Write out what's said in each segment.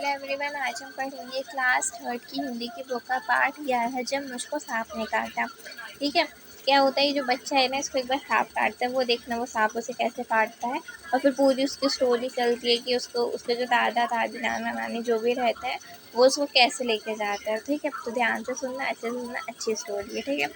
Hello everyone, आज हम पढ़ेंगे क्लास थर्ड की हिंदी की बुक का पाठ 11 जब मुझको सांप ने काटा। ठीक है। क्या होता है, ये जो बच्चा है ना, इसको एक बार सांप काटता है, वो देखना वो सांप उसे कैसे काटता है और फिर पूरी उसकी स्टोरी चलती है कि उसको उसके जो दादा दादी नाना नानी जो भी रहते हैं वो उसको कैसे लेके जाता है। ठीक है, तो ध्यान से सुनना, अच्छे से सुनना, अच्छी स्टोरी है। ठीक है।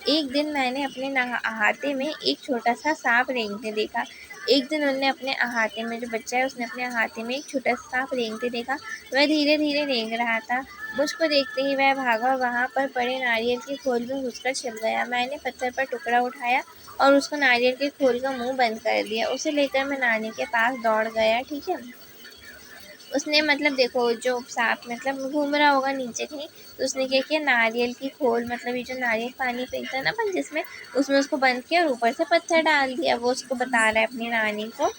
एक दिन मैंने अपने अहाते में एक छोटा सा सांप रेंगते देखा। एक दिन उन्होंने अपने अहाते में, जो बच्चा है उसने अपने अहाते में एक छोटा सा सांप रेंगते देखा। वह धीरे धीरे रेंग रहा था। मुझको देखते ही वह भागा और वहाँ पर पड़े नारियल के खोल में घुसकर छिप गया। मैंने पत्थर पर टुकड़ा उठाया और उसको नारियल के खोल का मुंह बंद कर दिया। उसे लेकर मैं नानी के पास दौड़ गया। ठीक है। उसने मतलब देखो, जो सांप मतलब घूम रहा होगा नीचे कहीं, तो उसने क्या किया, नारियल की खोल मतलब ये जो नारियल पानी फेंकता है ना अपन जिसमें, उसमें उसको बंद किया और ऊपर से पत्थर डाल दिया। वो उसको बता रहा है अपनी नानी को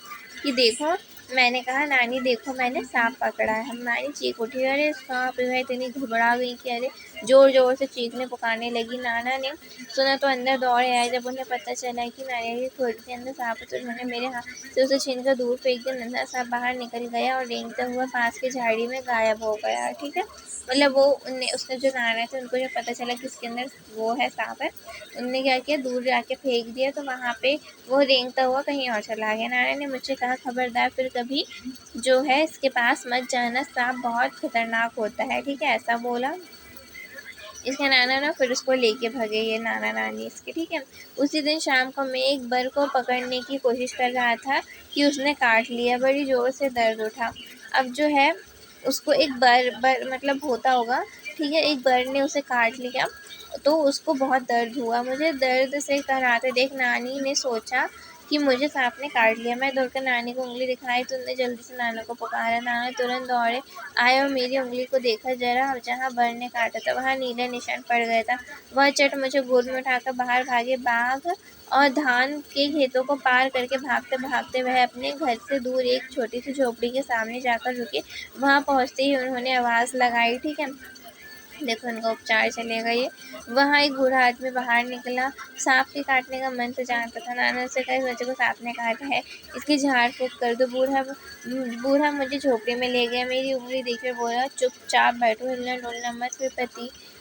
कि देखो, मैंने कहा नानी देखो मैंने सांप पकड़ा है। हम नानी चीख उठी, अरे सांप है, इतनी घबरा गई कि अरे जोर जोर से चीखने पुकारने लगी। नाना ने सुना तो अंदर दौड़े आए। जब उन्हें पता चला कि नारियल की खोल के अंदर सांप है तो उन्होंने मेरे हाथ से उसे छीनकर दूर फेंक दिया। नन्हा सांप बाहर निकल गया और रेंगता हुआ पास की झाड़ी में गायब हो गया। ठीक है। मतलब वो उनने उसने जो नाना थे उनको जब पता चला कि इसके अंदर वो है सांप है, उनने क्या किया, दूर जाके फेंक दिया, तो वहाँ पे वो रेंगता हुआ कहीं और चला गया। नाना ने मुझसे कहा खबरदार फिर कभी जो है इसके पास मत जाना, सांप बहुत खतरनाक होता है। ठीक है, ऐसा बोला। इसके नाना ना फिर उसको लेके भगे, ये नाना नानी इसके। ठीक है। उसी दिन शाम को मैं एक बर को पकड़ने की कोशिश कर रहा था कि उसने काट लिया। बड़ी ज़ोर से दर्द उठा। अब जो है उसको एक बर मतलब होता होगा। ठीक है, एक बर ने उसे काट लिया तो उसको बहुत दर्द हुआ। मुझे दर्द से कराते देख नानी ने सोचा कि मुझे सांप ने काट लिया। मैं दौड़कर नानी को उंगली दिखाई तो उन्होंने जल्दी से नाना को पुकारा। नाना तुरंत दौड़े आए और मेरी उंगली को देखा। जरा जहाँ बर ने काटा था वहाँ नीला निशान पड़ गया था। वह चट मुझे गोद में उठाकर बाहर भागे। बाघ और धान के खेतों को पार करके भागते भागते वह अपने घर से दूर एक छोटी सी झोपड़ी के सामने जाकर रुके। वहाँ पहुँचते ही उन्होंने आवाज़ लगाई। ठीक है, देखो उनका उपचार चलेगा ये। वहाँ एक बूढ़ा आदमी बाहर निकला। सांप के काटने का मंत्र जानता था। नाना से कहा, इस बच्चे को सांप ने काटा है, इसकी झाड़ फूँक कर दो। बूढ़ा मुझे झोपड़ी में ले गया। मेरी उंगली देखकर बोला, चुपचाप बैठो, हिलना डुलना मत। फिर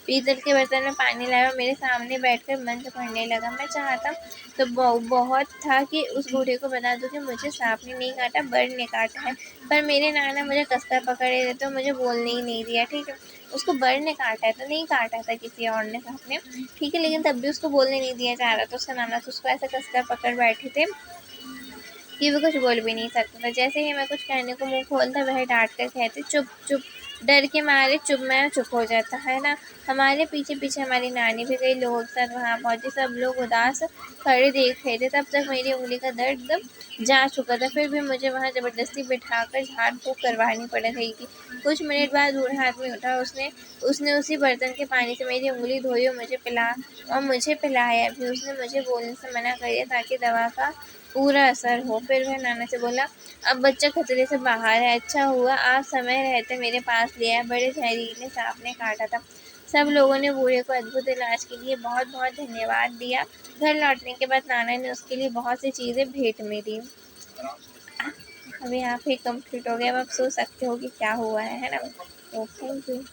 पीतल के बर्तन में पानी लाया और मेरे सामने बैठकर मंत्र पढ़ने लगा। मैं चाहता तो बहुत था कि उस बूढ़े को बता दूं कि मुझे सांप ने नहीं काटा, बर ने काटा है, पर मेरे नाना मुझे कसकर पकड़े थे तो मुझे बोलने ही नहीं दिया। ठीक है, उसको बर ने काटा है तो नहीं काटा था किसी और ने, सांप ने। ठीक है, लेकिन तब भी उसको बोलने नहीं दिया जा रहा था। उसका नाना तो उसको ऐसे कसकर पकड़ बैठे थे कि वो कुछ बोल भी नहीं सकता था। जैसे ही मैं कुछ कहने को मुंह खोलता वह डांट कर कहते, चुप चुप। डर के मारे चुप हो जाता है ना। हमारे पीछे पीछे हमारी नानी भी कई लोगों के साथ वहाँ पहुँची। सब लोग उदास खड़े देख रहे थे। तब तक मेरी उंगली का दर्द जा चुका था, फिर भी मुझे वहाँ जबरदस्ती बिठाकर झाड़ फूँक करवानी पड़ रही थी। कुछ मिनट बाद बूढ़ा आदमी उठा। उसने उसने उसी बर्तन के पानी से मेरी उंगली धोई और मुझे पिलाया भी। उसने मुझे बोलने से मना कर दिया ताकि दवा का पूरा असर हो। फिर वह नाना से बोला, अब बच्चा खतरे से बाहर है, अच्छा हुआ आप समय रहते मेरे पास ले आए, बड़े जहरीले सांप ने काटा था। सब लोगों ने बूढ़े को अद्भुत इलाज के लिए बहुत बहुत धन्यवाद दिया। घर लौटने के बाद नाना ने उसके लिए बहुत सी चीज़ें भेंट में दी। अभी यहाँ पे कंप्लीट हो गया। अब आप सोच सकते हो कि क्या हुआ है ना। तो थैंक यू।